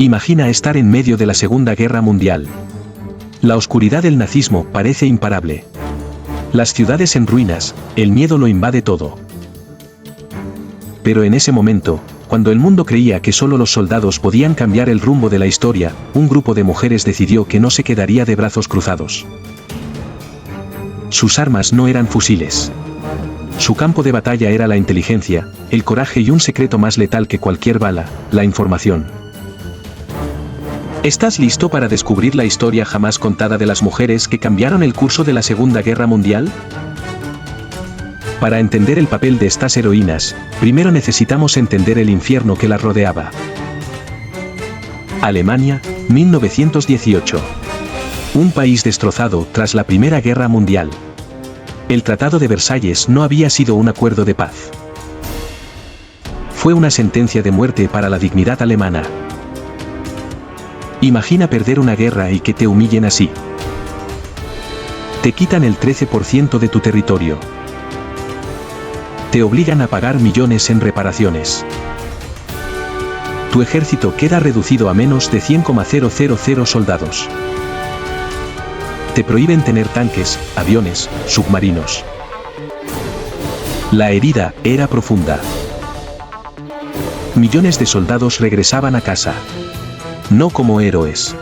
Imagina estar en medio de la Segunda Guerra Mundial. La oscuridad del nazismo parece imparable. Las ciudades en ruinas, el miedo lo invade todo. Pero en ese momento, cuando el mundo creía que solo los soldados podían cambiar el rumbo de la historia, un grupo de mujeres decidió que no se quedaría de brazos cruzados. Sus armas no eran fusiles. Su campo de batalla era la inteligencia, el coraje y un secreto más letal que cualquier bala, la información. ¿Estás listo para descubrir la historia jamás contada de las mujeres que cambiaron el curso de la Segunda Guerra Mundial? Para entender el papel de estas heroínas, primero necesitamos entender el infierno que las rodeaba. Alemania, 1918. Un país destrozado tras la Primera Guerra Mundial. El Tratado de Versalles no había sido un acuerdo de paz. Fue una sentencia de muerte para la dignidad alemana. Imagina perder una guerra y que te humillen así. Te quitan el 13% de tu territorio. Te obligan a pagar millones en reparaciones. Tu ejército queda reducido a menos de 100,000 soldados. Te prohíben tener tanques, aviones, submarinos. La herida era profunda. Millones de soldados regresaban a casa. No como héroes.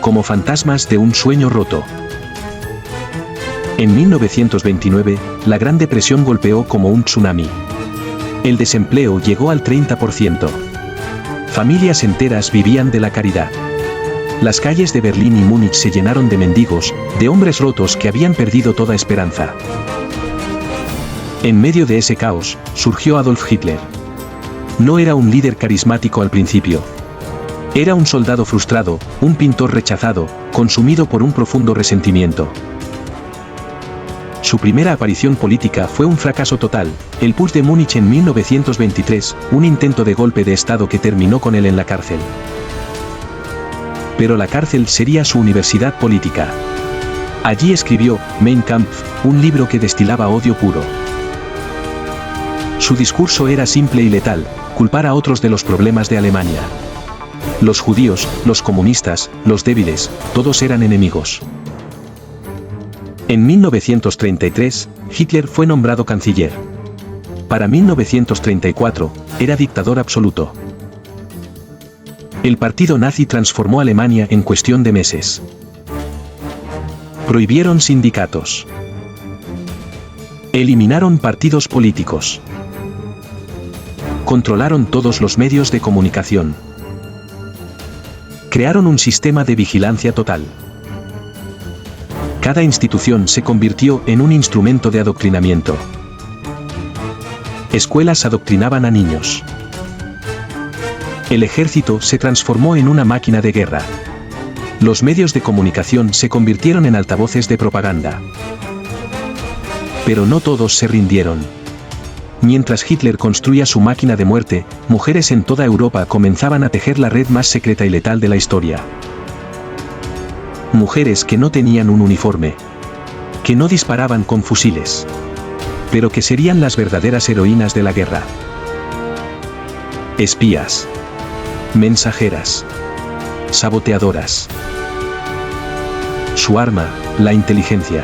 Como fantasmas de un sueño roto. En 1929, la Gran Depresión golpeó como un tsunami. El desempleo llegó al 30%. Familias enteras vivían de la caridad. Las calles de Berlín y Múnich se llenaron de mendigos, de hombres rotos que habían perdido toda esperanza. En medio de ese caos, surgió Adolf Hitler. No era un líder carismático al principio. Era un soldado frustrado, un pintor rechazado, consumido por un profundo resentimiento. Su primera aparición política fue un fracaso total, el Putsch de Múnich en 1923, un intento de golpe de Estado que terminó con él en la cárcel. Pero la cárcel sería su universidad política. Allí escribió Mein Kampf, un libro que destilaba odio puro. Su discurso era simple y letal, culpar a otros de los problemas de Alemania. Los judíos, los comunistas, los débiles, todos eran enemigos. En 1933, Hitler fue nombrado canciller. Para 1934, era dictador absoluto. El partido nazi transformó Alemania en cuestión de meses. Prohibieron sindicatos. Eliminaron partidos políticos. Controlaron todos los medios de comunicación. Crearon un sistema de vigilancia total. Cada institución se convirtió en un instrumento de adoctrinamiento. Escuelas adoctrinaban a niños. El ejército se transformó en una máquina de guerra. Los medios de comunicación se convirtieron en altavoces de propaganda. Pero no todos se rindieron. Mientras Hitler construía su máquina de muerte, mujeres en toda Europa comenzaban a tejer la red más secreta y letal de la historia. Mujeres que no tenían un uniforme. Que no disparaban con fusiles. Pero que serían las verdaderas heroínas de la guerra. Espías. Mensajeras. Saboteadoras. Su arma, la inteligencia.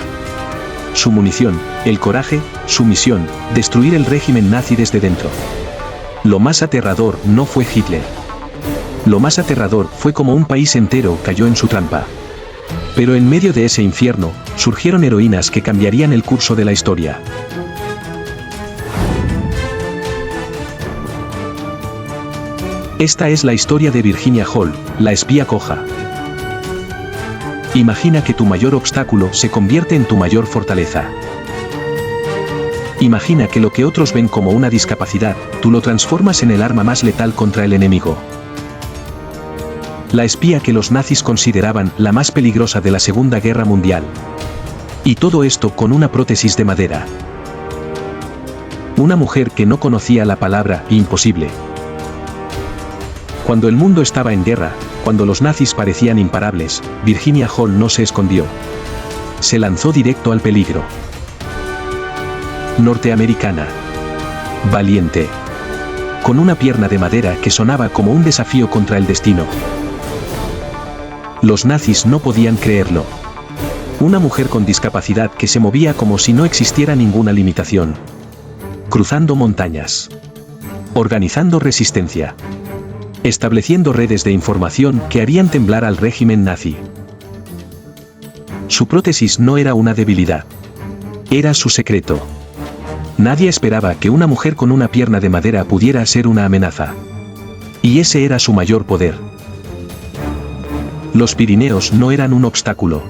Su munición, el coraje, su misión, destruir el régimen nazi desde dentro. Lo más aterrador no fue Hitler. Lo más aterrador fue como un país entero cayó en su trampa. Pero en medio de ese infierno, surgieron heroínas que cambiarían el curso de la historia. Esta es la historia de Virginia Hall, la espía coja. Imagina que tu mayor obstáculo se convierte en tu mayor fortaleza. Imagina que lo que otros ven como una discapacidad, tú lo transformas en el arma más letal contra el enemigo. La espía que los nazis consideraban la más peligrosa de la Segunda Guerra Mundial. Y todo esto con una prótesis de madera. Una mujer que no conocía la palabra imposible. Cuando el mundo estaba en guerra, cuando los nazis parecían imparables, Virginia Hall no se escondió. Se lanzó directo al peligro. Norteamericana. Valiente. con una pierna de madera que sonaba como un desafío contra el destino. Los nazis no podían creerlo. Una mujer con discapacidad que se movía como si no existiera ninguna limitación. Cruzando montañas. Organizando resistencia. Estableciendo redes de información que harían temblar al régimen nazi. Su prótesis no era una debilidad. Era su secreto. Nadie esperaba que una mujer con una pierna de madera pudiera ser una amenaza. Y ese era su mayor poder. Los Pirineos no eran un obstáculo.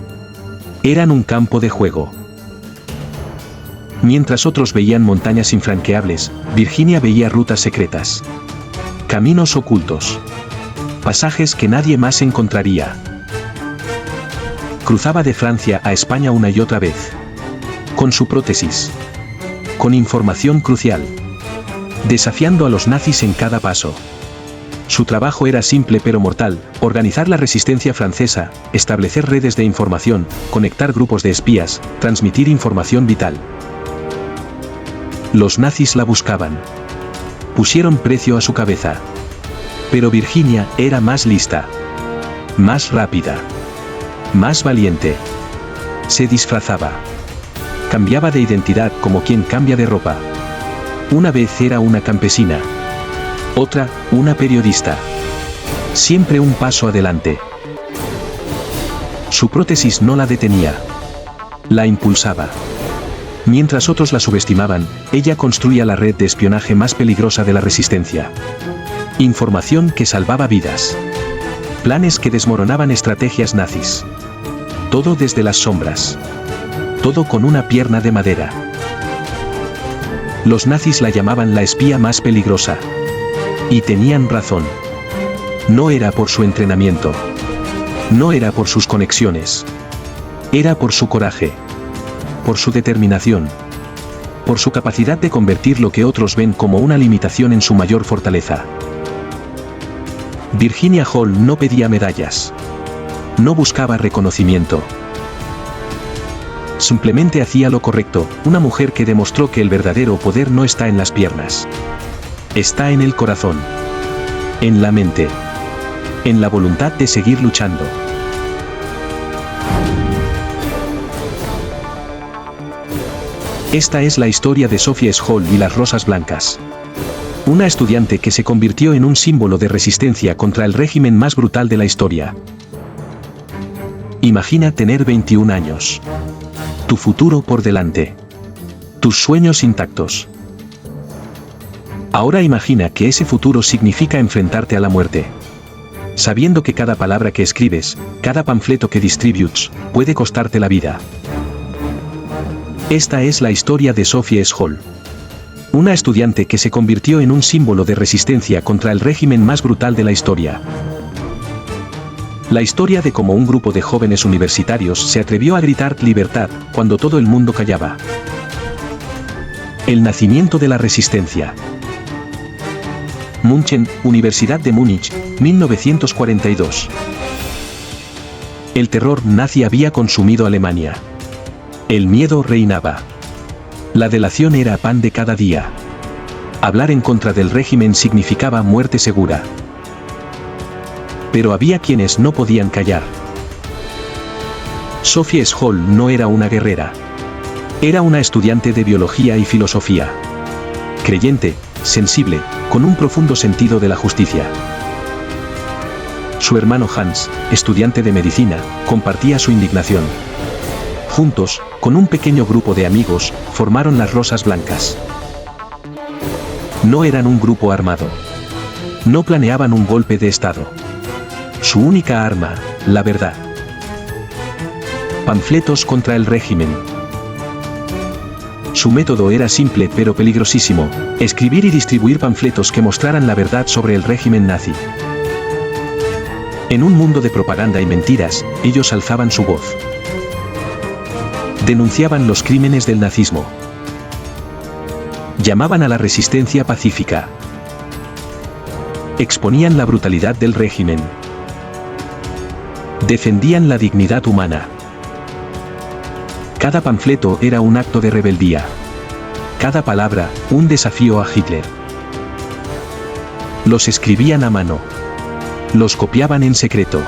Eran un campo de juego. Mientras otros veían montañas infranqueables, Virginia veía rutas secretas. Caminos ocultos. Pasajes que nadie más encontraría. Cruzaba de Francia a España una y otra vez. Con su prótesis. Con información crucial. Desafiando a los nazis en cada paso. Su trabajo era simple pero mortal: organizar la resistencia francesa, establecer redes de información, conectar grupos de espías, transmitir información vital. Los nazis la buscaban. Pusieron precio a su cabeza. Pero Virginia era más lista. Más rápida. Más valiente. Se disfrazaba. Cambiaba de identidad como quien cambia de ropa. Una vez era una campesina. Otra, una periodista. Siempre un paso adelante. Su prótesis no la detenía. La impulsaba. Mientras otros la subestimaban, ella construía la red de espionaje más peligrosa de la resistencia. Información que salvaba vidas. Planes que desmoronaban estrategias nazis. Todo desde las sombras. Todo con una pierna de madera. Los nazis la llamaban la espía más peligrosa. Y tenían razón. No era por su entrenamiento. No era por sus conexiones. Era por su coraje. Por su determinación. Por su capacidad de convertir lo que otros ven como una limitación en su mayor fortaleza. Virginia Hall no pedía medallas. No buscaba reconocimiento. Simplemente hacía lo correcto, una mujer que demostró que el verdadero poder no está en las piernas. Está en el corazón. En la mente. En la voluntad de seguir luchando. Esta es la historia de Sophie Scholl y las Rosas Blancas. Una estudiante que se convirtió en un símbolo de resistencia contra el régimen más brutal de la historia. Imagina tener 21 años. Tu futuro por delante. Tus sueños intactos. Ahora imagina que ese futuro significa enfrentarte a la muerte. Sabiendo que cada palabra que escribes, cada panfleto que distributes, puede costarte la vida. Esta es la historia de Sophie Scholl. Una estudiante que se convirtió en un símbolo de resistencia contra el régimen más brutal de la historia. La historia de cómo un grupo de jóvenes universitarios se atrevió a gritar libertad cuando todo el mundo callaba. El nacimiento de la resistencia. München, Universidad de Múnich, 1942. El terror nazi había consumido Alemania. El miedo reinaba. La delación era pan de cada día. Hablar en contra del régimen significaba muerte segura. Pero había quienes no podían callar. Sophie Scholl no era una guerrera. Era una estudiante de biología y filosofía. Creyente, sensible, con un profundo sentido de la justicia. Su hermano Hans, estudiante de medicina, compartía su indignación. Juntos, con un pequeño grupo de amigos, formaron las Rosas Blancas. No eran un grupo armado. No planeaban un golpe de Estado. Su única arma, la verdad. Panfletos contra el régimen. Su método era simple pero peligrosísimo: escribir y distribuir panfletos que mostraran la verdad sobre el régimen nazi. En un mundo de propaganda y mentiras, ellos alzaban su voz. Denunciaban los crímenes del nazismo. Llamaban a la resistencia pacífica. Exponían la brutalidad del régimen. Defendían la dignidad humana. Cada panfleto era un acto de rebeldía. Cada palabra, un desafío a Hitler. Los escribían a mano. Los copiaban en secreto.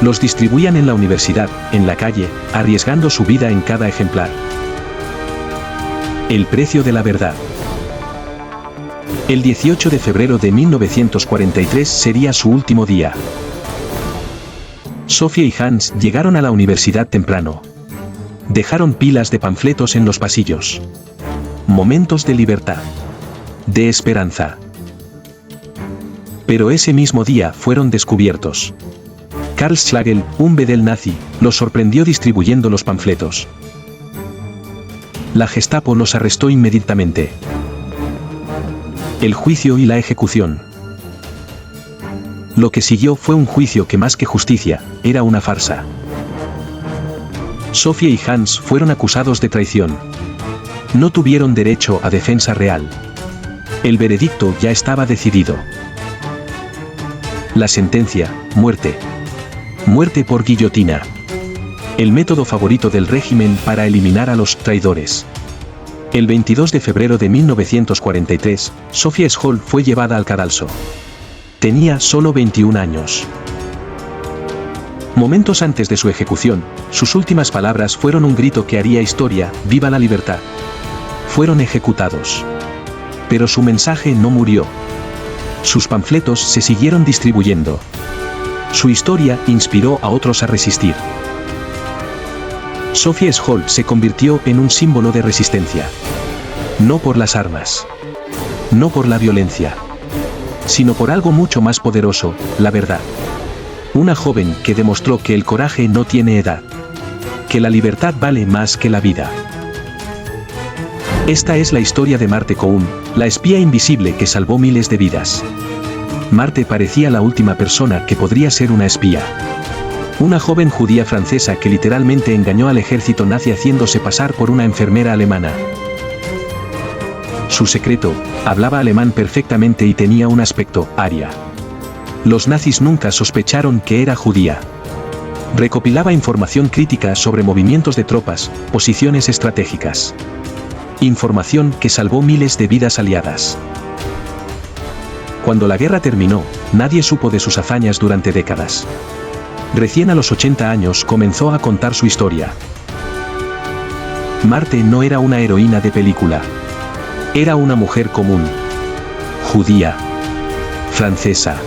Los distribuían en la universidad, en la calle, arriesgando su vida en cada ejemplar. El precio de la verdad. El 18 de febrero de 1943 sería su último día. Sofía y Hans llegaron a la universidad temprano. Dejaron pilas de panfletos en los pasillos. Momentos de libertad. De esperanza. Pero ese mismo día fueron descubiertos. Karl Schlegel, un bedel nazi, los sorprendió distribuyendo los panfletos. La Gestapo los arrestó inmediatamente. El juicio y la ejecución. Lo que siguió fue un juicio que más que justicia, era una farsa. Sofía y Hans fueron acusados de traición. No tuvieron derecho a defensa real. El veredicto ya estaba decidido. La sentencia, muerte. Muerte por guillotina. El método favorito del régimen para eliminar a los traidores. El 22 de febrero de 1943, Sofía Scholl fue llevada al cadalso. Tenía solo 21 años. Momentos antes de su ejecución, sus últimas palabras fueron un grito que haría historia: ¡Viva la libertad! Fueron ejecutados. Pero su mensaje no murió. Sus panfletos se siguieron distribuyendo. Su historia inspiró a otros a resistir. Sofía Scholl se convirtió en un símbolo de resistencia. No por las armas. No por la violencia. Sino por algo mucho más poderoso, la verdad. Una joven que demostró que el coraje no tiene edad. Que la libertad vale más que la vida. Esta es la historia de Marthe Koun, la espía invisible que salvó miles de vidas. Marthe parecía la última persona que podría ser una espía. Una joven judía francesa que literalmente engañó al ejército nazi haciéndose pasar por una enfermera alemana. Su secreto: hablaba alemán perfectamente y tenía un aspecto aria. Los nazis nunca sospecharon que era judía. Recopilaba información crítica sobre movimientos de tropas, posiciones estratégicas. Información que salvó miles de vidas aliadas. Cuando la guerra terminó, nadie supo de sus hazañas durante décadas. Recién a los 80 años comenzó a contar su historia. Marthe no era una heroína de película. Era una mujer común. Judía. Francesa.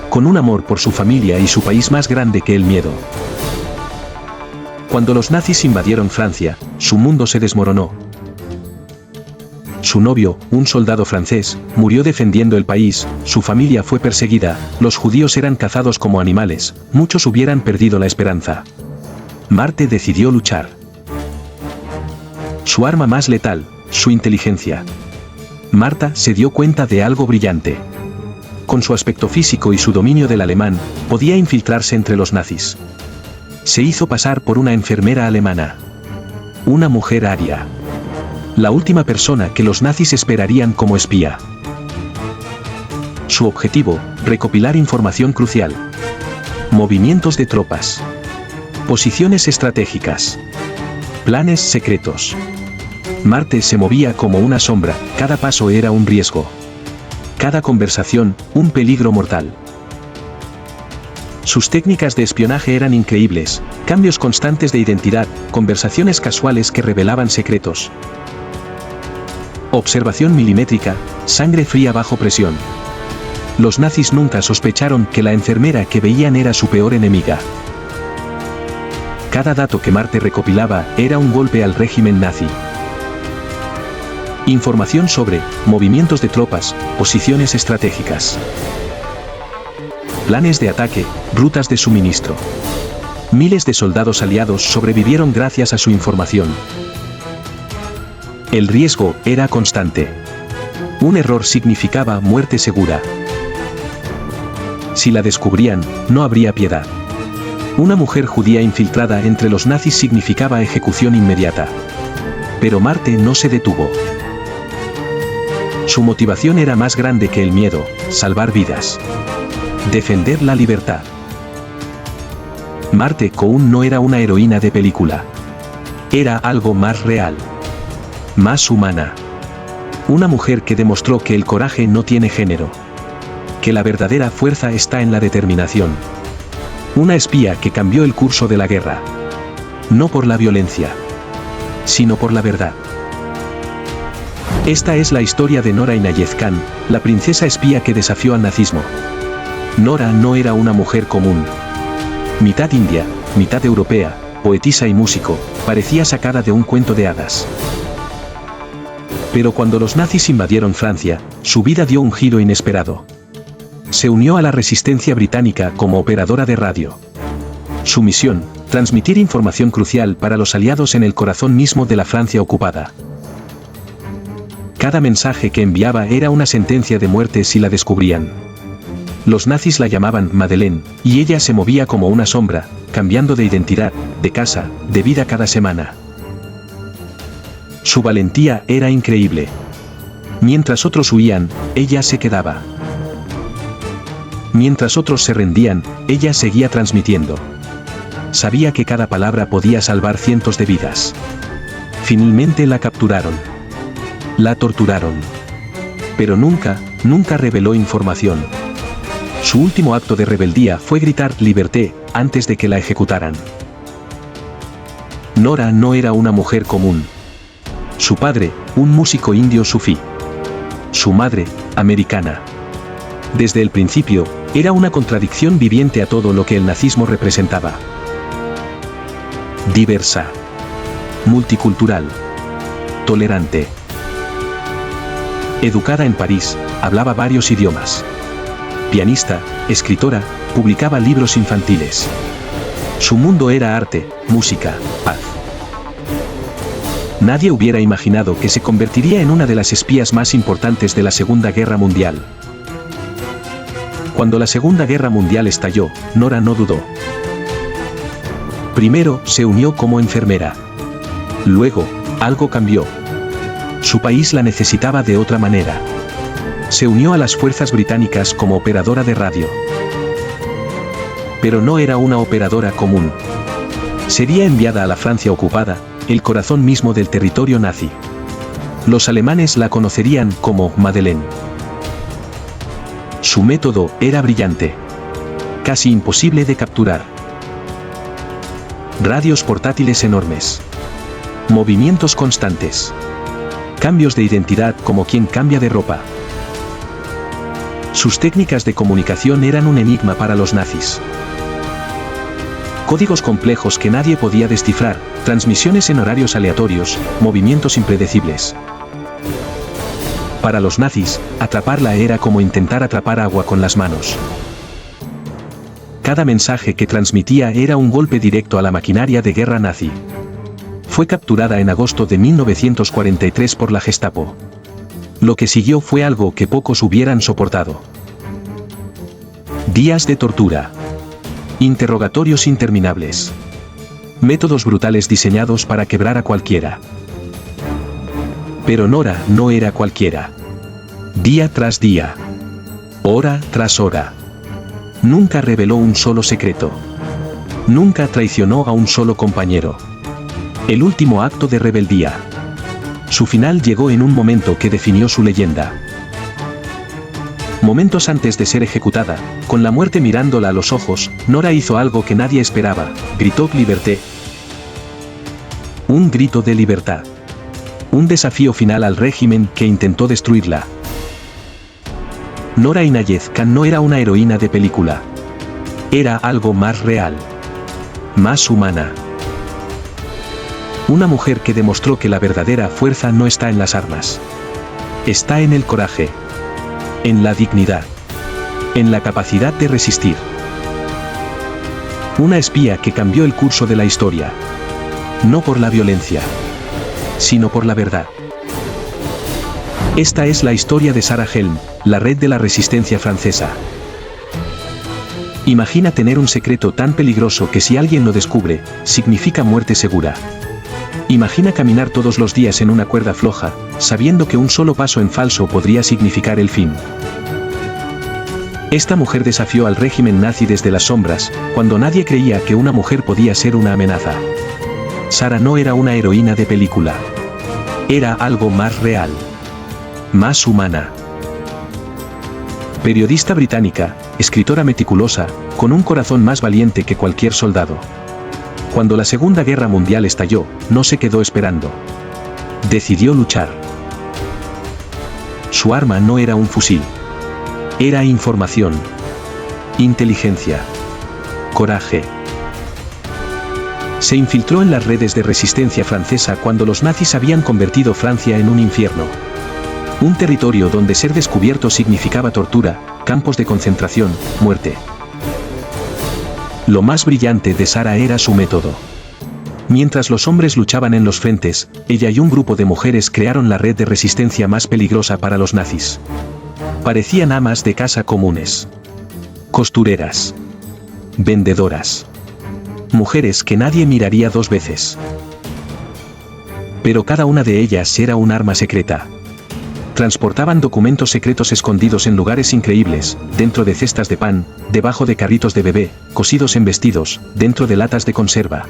Con un amor por su familia y su país más grande que el miedo. Cuando los nazis invadieron Francia, su mundo se desmoronó. Su novio, un soldado francés, murió defendiendo el país, su familia fue perseguida, los judíos eran cazados como animales, muchos hubieran perdido la esperanza. Marthe decidió luchar. Su arma más letal, su inteligencia. Marthe se dio cuenta de algo brillante. Con su aspecto físico y su dominio del alemán, podía infiltrarse entre los nazis. Se hizo pasar por una enfermera alemana. Una mujer aria. La última persona que los nazis esperarían como espía. Su objetivo: recopilar información crucial. Movimientos de tropas. Posiciones estratégicas. Planes secretos. Marthe se movía como una sombra, cada paso era un riesgo. Cada conversación, un peligro mortal. Sus técnicas de espionaje eran increíbles, cambios constantes de identidad, conversaciones casuales que revelaban secretos. Observación milimétrica, sangre fría bajo presión. Los nazis nunca sospecharon que la enfermera que veían era su peor enemiga. Cada dato que Marthe recopilaba era un golpe al régimen nazi. Información sobre movimientos de tropas, posiciones estratégicas. Planes de ataque, rutas de suministro. Miles de soldados aliados sobrevivieron gracias a su información. El riesgo era constante. Un error significaba muerte segura. Si la descubrían, no habría piedad. Una mujer judía infiltrada entre los nazis significaba ejecución inmediata. Pero Marthe no se detuvo. Su motivación era más grande que el miedo: salvar vidas. Defender la libertad. Marthe Koun no era una heroína de película. Era algo más real. Más humana. Una mujer que demostró que el coraje no tiene género. que la verdadera fuerza está en la determinación. Una espía que cambió el curso de la guerra. No por la violencia, sino por la verdad. Esta es la historia de Nora Inayez Khan, la princesa espía que desafió al nazismo. Nora no era una mujer común. Mitad india, mitad europea, poetisa y músico, parecía sacada de un cuento de hadas. Pero cuando los nazis invadieron Francia, su vida dio un giro inesperado. Se unió a la resistencia británica como operadora de radio. Su misión, transmitir información crucial para los aliados en el corazón mismo de la Francia ocupada. Cada mensaje que enviaba era una sentencia de muerte si la descubrían. Los nazis la llamaban Madeleine, y ella se movía como una sombra, cambiando de identidad, de casa, de vida cada semana. Su valentía era increíble. Mientras otros huían, ella se quedaba. Mientras otros se rendían, ella seguía transmitiendo. Sabía que cada palabra podía salvar cientos de vidas. Finalmente la capturaron. La torturaron. Pero nunca reveló información. Su último acto de rebeldía fue gritar «Liberté» antes de que la ejecutaran. Nora no era una mujer común. Su padre, un músico indio sufí. Su madre, americana. Desde el principio, era una contradicción viviente a todo lo que el nazismo representaba. Diversa. Multicultural. Tolerante. Educada en París, hablaba varios idiomas. Pianista, escritora, publicaba libros infantiles. Su mundo era arte, música, paz. Nadie hubiera imaginado que se convertiría en una de las espías más importantes de la Segunda Guerra Mundial. Cuando la Segunda Guerra Mundial estalló, Nora no dudó. Primero, se unió como enfermera. Luego, algo cambió. Su país la necesitaba de otra manera. Se unió a las fuerzas británicas como operadora de radio. Pero no era una operadora común. Sería enviada a la Francia ocupada, el corazón mismo del territorio nazi. Los alemanes la conocerían como Madeleine. Su método era brillante. Casi imposible de capturar. Radios portátiles enormes. Movimientos constantes. Cambios de identidad como quien cambia de ropa. Sus técnicas de comunicación eran un enigma para los nazis. Códigos complejos que nadie podía descifrar, transmisiones en horarios aleatorios, movimientos impredecibles. Para los nazis, atraparla era como intentar atrapar agua con las manos. Cada mensaje que transmitía era un golpe directo a la maquinaria de guerra nazi. Fue capturada en agosto de 1943 por la Gestapo. Lo que siguió fue algo que pocos hubieran soportado. Días de tortura. Interrogatorios interminables. Métodos brutales diseñados para quebrar a cualquiera. Pero Nora no era cualquiera. Día tras día. Hora tras hora. Nunca reveló un solo secreto. Nunca traicionó a un solo compañero. El último acto de rebeldía. Su final llegó en un momento que definió su leyenda. Momentos antes de ser ejecutada, con la muerte mirándola a los ojos, Nora hizo algo que nadie esperaba, gritó «Liberté». Un grito de libertad. Un desafío final al régimen que intentó destruirla. Nora Inayez Khan no era una heroína de película. Era algo más real. Más humana. Una mujer que demostró que la verdadera fuerza no está en las armas. Está en el coraje. En la dignidad. En la capacidad de resistir. Una espía que cambió el curso de la historia. No por la violencia, sino por la verdad. Esta es la historia de Sarah Helm, la red de la resistencia francesa. Imagina tener un secreto tan peligroso que si alguien lo descubre, significa muerte segura. Imagina caminar todos los días en una cuerda floja, sabiendo que un solo paso en falso podría significar el fin. Esta mujer desafió al régimen nazi desde las sombras, cuando nadie creía que una mujer podía ser una amenaza. Sarah no era una heroína de película. Era algo más real. Más humana. Periodista británica, escritora meticulosa, con un corazón más valiente que cualquier soldado. Cuando la Segunda Guerra Mundial estalló, no se quedó esperando. Decidió luchar. Su arma no era un fusil. Era información, inteligencia, coraje. Se infiltró en las redes de resistencia francesa cuando los nazis habían convertido Francia en un infierno. Un territorio donde ser descubierto significaba tortura, campos de concentración, muerte. Lo más brillante de Sarah era su método. Mientras los hombres luchaban en los frentes, ella y un grupo de mujeres crearon la red de resistencia más peligrosa para los nazis. Parecían amas de casa comunes. Costureras. Vendedoras. Mujeres que nadie miraría dos veces. Pero cada una de ellas era un arma secreta. Transportaban documentos secretos escondidos en lugares increíbles, dentro de cestas de pan, debajo de carritos de bebé, cosidos en vestidos, dentro de latas de conserva.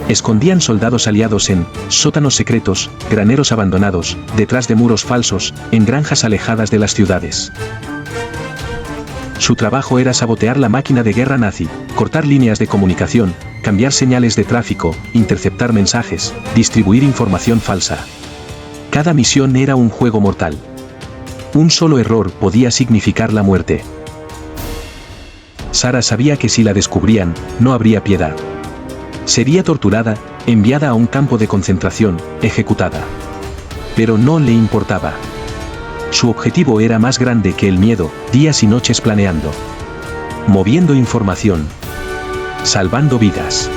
Escondían soldados aliados en sótanos secretos, graneros abandonados, detrás de muros falsos, en granjas alejadas de las ciudades. Su trabajo era sabotear la máquina de guerra nazi, cortar líneas de comunicación, cambiar señales de tráfico, interceptar mensajes, distribuir información falsa. Cada misión era un juego mortal. Un solo error podía significar la muerte. Sarah sabía que si la descubrían, no habría piedad. Sería torturada, enviada a un campo de concentración, ejecutada. Pero no le importaba. Su objetivo era más grande que el miedo, días y noches planeando. Moviendo información. Salvando vidas.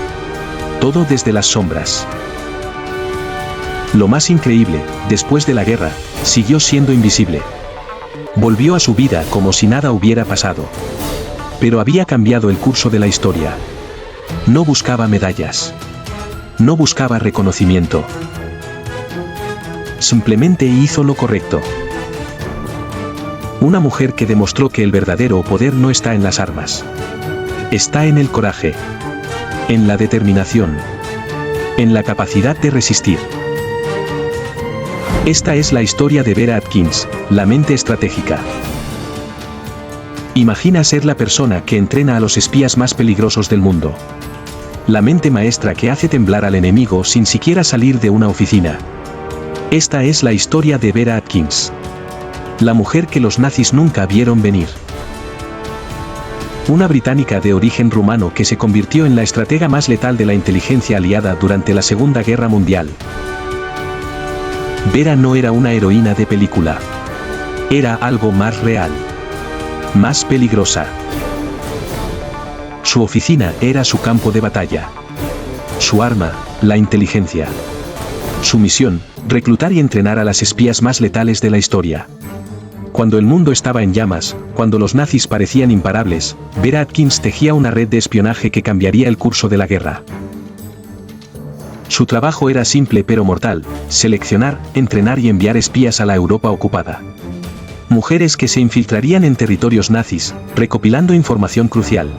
Todo desde las sombras. Lo más increíble, después de la guerra, siguió siendo invisible. Volvió a su vida como si nada hubiera pasado. Pero había cambiado el curso de la historia. No buscaba medallas. No buscaba reconocimiento. Simplemente hizo lo correcto. Una mujer que demostró que el verdadero poder no está en las armas. Está en el coraje. En la determinación. En la capacidad de resistir. Esta es la historia de Vera Atkins, la mente estratégica. Imagina ser la persona que entrena a los espías más peligrosos del mundo. La mente maestra que hace temblar al enemigo sin siquiera salir de una oficina. Esta es la historia de Vera Atkins. La mujer que los nazis nunca vieron venir. Una británica de origen rumano que se convirtió en la estratega más letal de la inteligencia aliada durante la Segunda Guerra Mundial. Vera no era una heroína de película. Era algo más real. Más peligrosa. Su oficina era su campo de batalla. Su arma, la inteligencia. Su misión, reclutar y entrenar a las espías más letales de la historia. Cuando el mundo estaba en llamas, cuando los nazis parecían imparables, Vera Atkins tejía una red de espionaje que cambiaría el curso de la guerra. Su trabajo era simple pero mortal: seleccionar, entrenar y enviar espías a la Europa ocupada. Mujeres que se infiltrarían en territorios nazis, recopilando información crucial.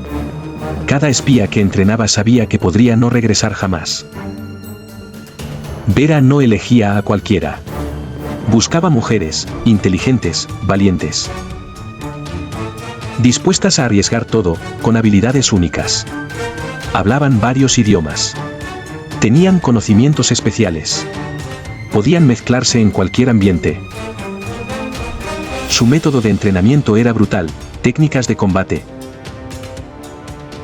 Cada espía que entrenaba sabía que podría no regresar jamás. Vera no elegía a cualquiera. Buscaba mujeres, inteligentes, valientes. Dispuestas a arriesgar todo, con habilidades únicas. Hablaban varios idiomas. Tenían conocimientos especiales. Podían mezclarse en cualquier ambiente. Su método de entrenamiento era brutal: técnicas de combate,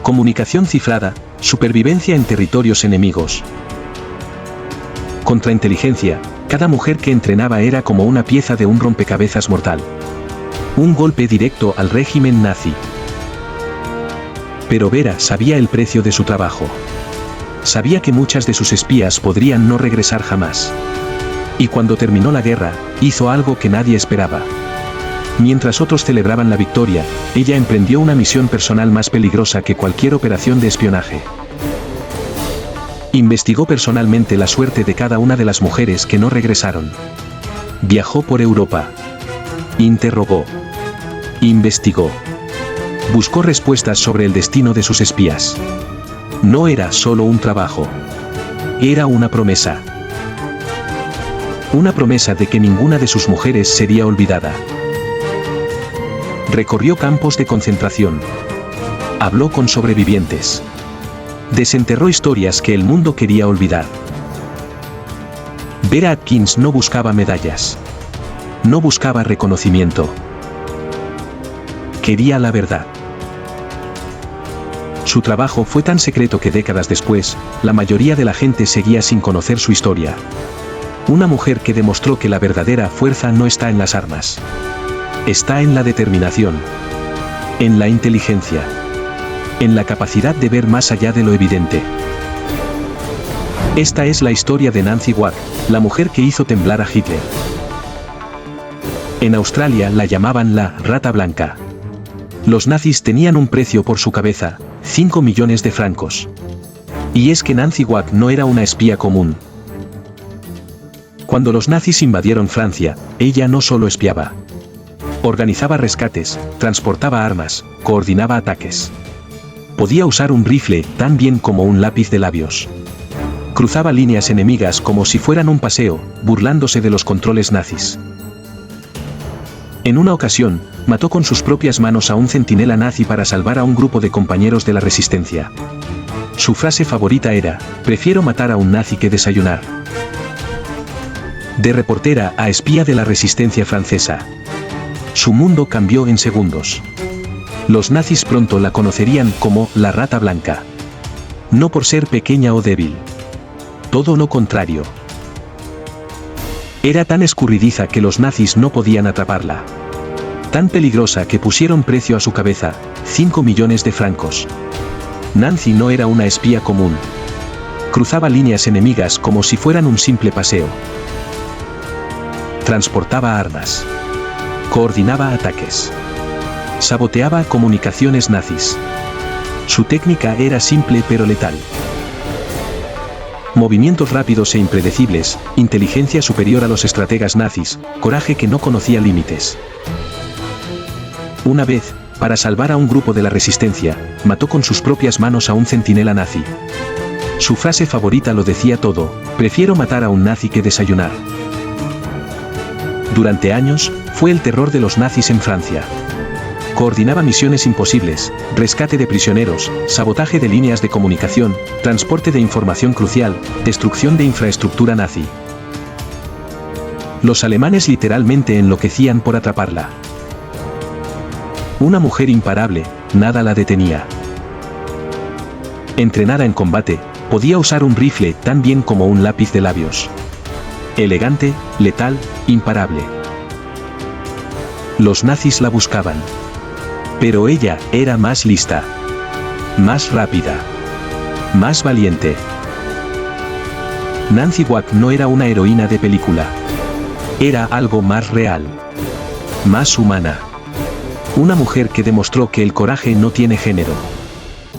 comunicación cifrada, supervivencia en territorios enemigos. Contrainteligencia: cada mujer que entrenaba era como una pieza de un rompecabezas mortal. Un golpe directo al régimen nazi. Pero Vera sabía el precio de su trabajo. Sabía que muchas de sus espías podrían no regresar jamás. Y cuando terminó la guerra, hizo algo que nadie esperaba. Mientras otros celebraban la victoria, ella emprendió una misión personal más peligrosa que cualquier operación de espionaje. Investigó personalmente la suerte de cada una de las mujeres que no regresaron. Viajó por Europa. Interrogó. Investigó. Buscó respuestas sobre el destino de sus espías. No era solo un trabajo. Era una promesa. Una promesa de que ninguna de sus mujeres sería olvidada. Recorrió campos de concentración. Habló con sobrevivientes. Desenterró historias que el mundo quería olvidar. Vera Atkins no buscaba medallas. No buscaba reconocimiento. Quería la verdad. Su trabajo fue tan secreto que décadas después, la mayoría de la gente seguía sin conocer su historia. Una mujer que demostró que la verdadera fuerza no está en las armas. Está en la determinación. En la inteligencia. En la capacidad de ver más allá de lo evidente. Esta es la historia de Nancy Wake, la mujer que hizo temblar a Hitler. En Australia la llamaban la rata blanca. Los nazis tenían un precio por su cabeza, 5 millones de francos. Y es que Nancy Wake no era una espía común. Cuando los nazis invadieron Francia, ella no solo espiaba. Organizaba rescates, transportaba armas, coordinaba ataques. Podía usar un rifle tan bien como un lápiz de labios. Cruzaba líneas enemigas como si fueran un paseo, burlándose de los controles nazis. En una ocasión, mató con sus propias manos a un centinela nazi para salvar a un grupo de compañeros de la resistencia. Su frase favorita era: prefiero matar a un nazi que desayunar. De reportera a espía de la resistencia francesa. Su mundo cambió en segundos. Los nazis pronto la conocerían como la rata blanca. No por ser pequeña o débil. Todo lo contrario. Era tan escurridiza que los nazis no podían atraparla. Tan peligrosa que pusieron precio a su cabeza, 5 millones de francos. Nancy no era una espía común. Cruzaba líneas enemigas como si fueran un simple paseo. Transportaba armas. Coordinaba ataques. Saboteaba comunicaciones nazis. Su técnica era simple pero letal. Movimientos rápidos e impredecibles, inteligencia superior a los estrategas nazis, coraje que no conocía límites. Una vez, para salvar a un grupo de la resistencia, mató con sus propias manos a un centinela nazi. Su frase favorita lo decía todo: prefiero matar a un nazi que desayunar. Durante años, fue el terror de los nazis en Francia. Coordinaba misiones imposibles, rescate de prisioneros, sabotaje de líneas de comunicación, transporte de información crucial, destrucción de infraestructura nazi. Los alemanes literalmente enloquecían por atraparla. Una mujer imparable, nada la detenía. Entrenada en combate, podía usar un rifle tan bien como un lápiz de labios. Elegante, letal, imparable. Los nazis la buscaban. Pero ella era más lista. Más rápida. Más valiente. Nancy Wake no era una heroína de película. Era algo más real. Más humana. Una mujer que demostró que el coraje no tiene género.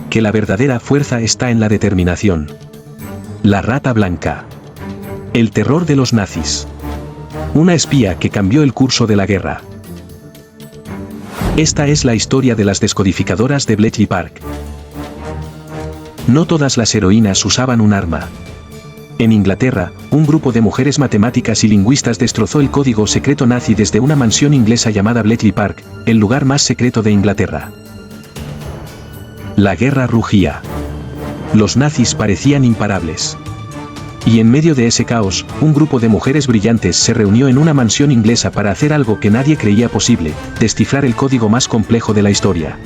Que la verdadera fuerza está en la determinación. La rata blanca. El terror de los nazis. Una espía que cambió el curso de la guerra. Esta es la historia de las descodificadoras de Bletchley Park. No todas las heroínas usaban un arma. En Inglaterra, un grupo de mujeres matemáticas y lingüistas destrozó el código secreto nazi desde una mansión inglesa llamada Bletchley Park, el lugar más secreto de Inglaterra. La guerra rugía. Los nazis parecían imparables. Y en medio de ese caos, un grupo de mujeres brillantes se reunió en una mansión inglesa para hacer algo que nadie creía posible: descifrar el código más complejo de la historia.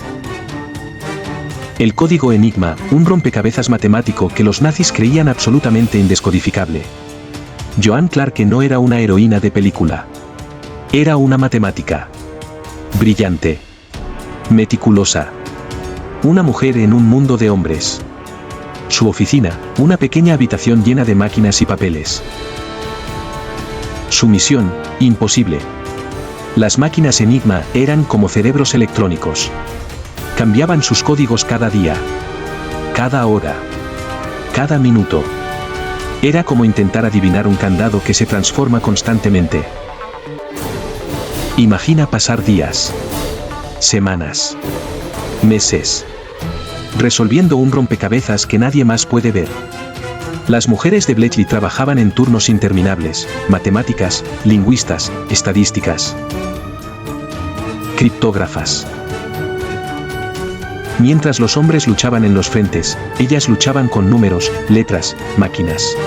El código Enigma, un rompecabezas matemático que los nazis creían absolutamente indescodificable. Joanne Clarke no era una heroína de película. Era una matemática. Brillante. Meticulosa. Una mujer en un mundo de hombres. Su oficina, una pequeña habitación llena de máquinas y papeles. Su misión, imposible. Las máquinas Enigma eran como cerebros electrónicos. Cambiaban sus códigos cada día. Cada hora. Cada minuto. Era como intentar adivinar un candado que se transforma constantemente. Imagina pasar días. Semanas. Meses. Resolviendo un rompecabezas que nadie más puede ver. Las mujeres de Bletchley trabajaban en turnos interminables: matemáticas, lingüistas, estadísticas. criptógrafas. Mientras los hombres luchaban en los frentes, ellas luchaban con números, letras, máquinas.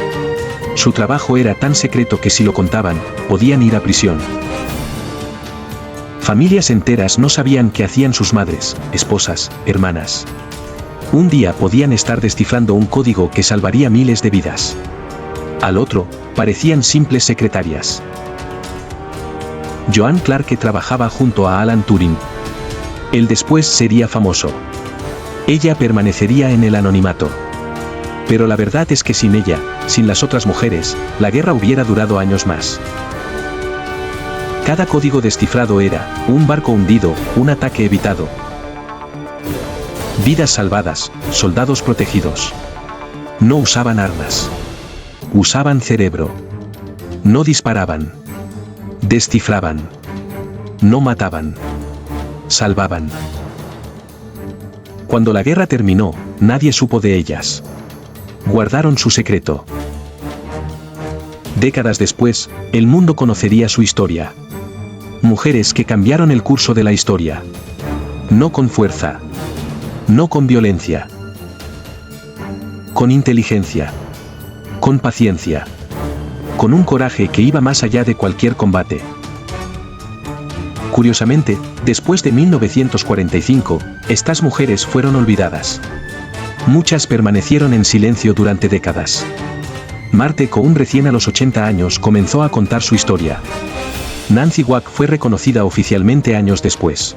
Su trabajo era tan secreto que si lo contaban, podían ir a prisión. Familias enteras no sabían qué hacían sus madres, esposas, hermanas. Un día podían estar descifrando un código que salvaría miles de vidas. Al otro, parecían simples secretarias. Joan Clarke trabajaba junto a Alan Turing. Él después sería famoso. Ella permanecería en el anonimato. Pero la verdad es que sin ella, sin las otras mujeres, la guerra hubiera durado años más. Cada código descifrado era un barco hundido, un ataque evitado. Vidas salvadas, soldados protegidos. No usaban armas. Usaban cerebro. No disparaban. Descifraban. No mataban. Salvaban. Cuando la guerra terminó, nadie supo de ellas. Guardaron su secreto. Décadas después, el mundo conocería su historia. Mujeres que cambiaron el curso de la historia. No con fuerza. No con violencia. Con inteligencia. Con paciencia. Con un coraje que iba más allá de cualquier combate. Curiosamente, después de 1945, estas mujeres fueron olvidadas. Muchas permanecieron en silencio durante décadas. Marthe Koun, recién a los 80 años, comenzó a contar su historia. Nancy Wack fue reconocida oficialmente años después.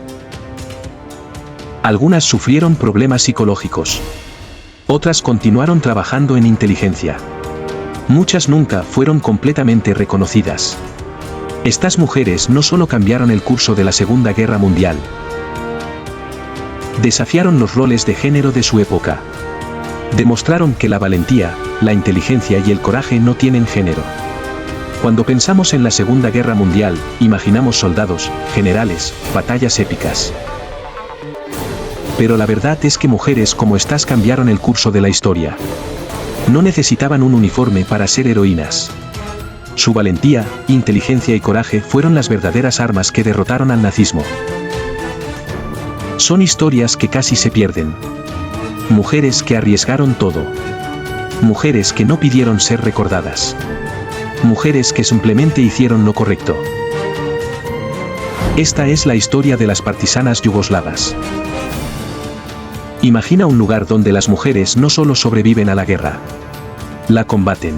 Algunas sufrieron problemas psicológicos. Otras continuaron trabajando en inteligencia. Muchas nunca fueron completamente reconocidas. Estas mujeres no solo cambiaron el curso de la Segunda Guerra Mundial. Desafiaron los roles de género de su época. Demostraron que la valentía, la inteligencia y el coraje no tienen género. Cuando pensamos en la Segunda Guerra Mundial, imaginamos soldados, generales, batallas épicas. Pero la verdad es que mujeres como estas cambiaron el curso de la historia. No necesitaban un uniforme para ser heroínas. Su valentía, inteligencia y coraje fueron las verdaderas armas que derrotaron al nazismo. Son historias que casi se pierden. Mujeres que arriesgaron todo. Mujeres que no pidieron ser recordadas. Mujeres que simplemente hicieron lo correcto. Esta es la historia de las partisanas yugoslavas. Imagina un lugar donde las mujeres no solo sobreviven a la guerra, la combaten.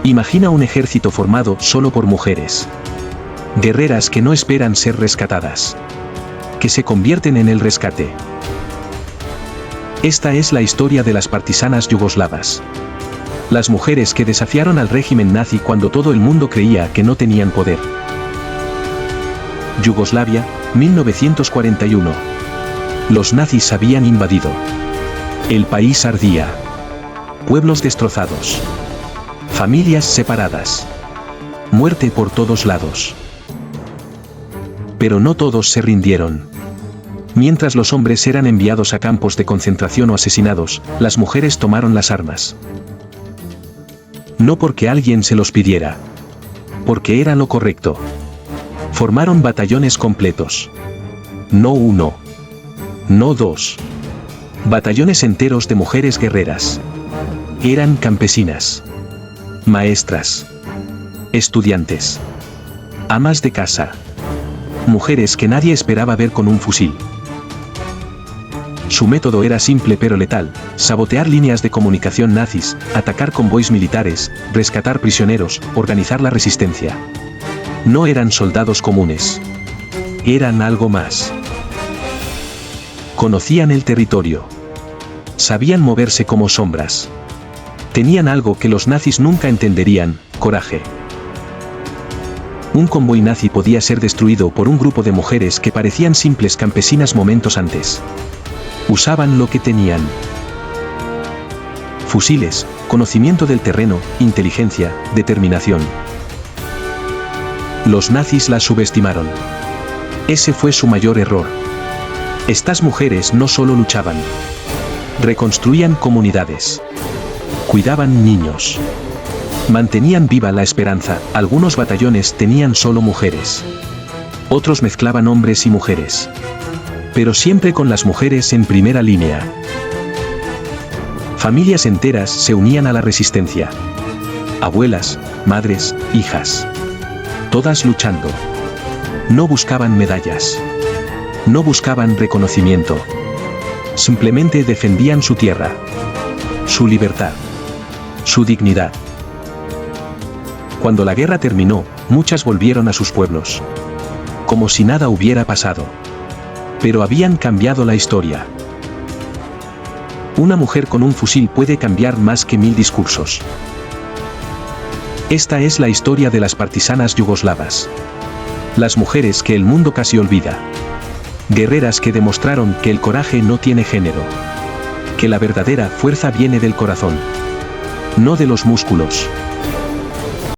Imagina un ejército formado solo por mujeres. Guerreras que no esperan ser rescatadas. Que se convierten en el rescate. Esta es la historia de las partisanas yugoslavas. Las mujeres que desafiaron al régimen nazi cuando todo el mundo creía que no tenían poder. Yugoslavia, 1941. Los nazis habían invadido. El país ardía. Pueblos destrozados. Familias separadas. Muerte por todos lados. Pero no todos se rindieron. Mientras los hombres eran enviados a campos de concentración o asesinados, las mujeres tomaron las armas. No porque alguien se los pidiera. Porque era lo correcto. Formaron batallones completos. No uno. No dos. Batallones enteros de mujeres guerreras. Eran campesinas. Maestras. Estudiantes. Amas de casa. Mujeres que nadie esperaba ver con un fusil. Su método era simple pero letal: sabotear líneas de comunicación nazis, atacar convoys militares, rescatar prisioneros, organizar la resistencia. No eran soldados comunes. Eran algo más. Conocían el territorio. Sabían moverse como sombras. Tenían algo que los nazis nunca entenderían: coraje. Un convoy nazi podía ser destruido por un grupo de mujeres que parecían simples campesinas momentos antes. Usaban lo que tenían. Fusiles, conocimiento del terreno, inteligencia, determinación. Los nazis las subestimaron. Ese fue su mayor error. Estas mujeres no solo luchaban. Reconstruían comunidades. Cuidaban niños. Mantenían viva la esperanza. Algunos batallones tenían solo mujeres. Otros mezclaban hombres y mujeres. Pero siempre con las mujeres en primera línea. Familias enteras se unían a la resistencia. Abuelas, madres, hijas. Todas luchando. No buscaban medallas. No buscaban reconocimiento. Simplemente defendían su tierra. Su libertad. Su dignidad. Cuando la guerra terminó, muchas volvieron a sus pueblos. Como si nada hubiera pasado. Pero habían cambiado la historia. Una mujer con un fusil puede cambiar más que 1000 discursos. Esta es la historia de las partisanas yugoslavas. Las mujeres que el mundo casi olvida. Guerreras que demostraron que el coraje no tiene género. Que la verdadera fuerza viene del corazón. No de los músculos.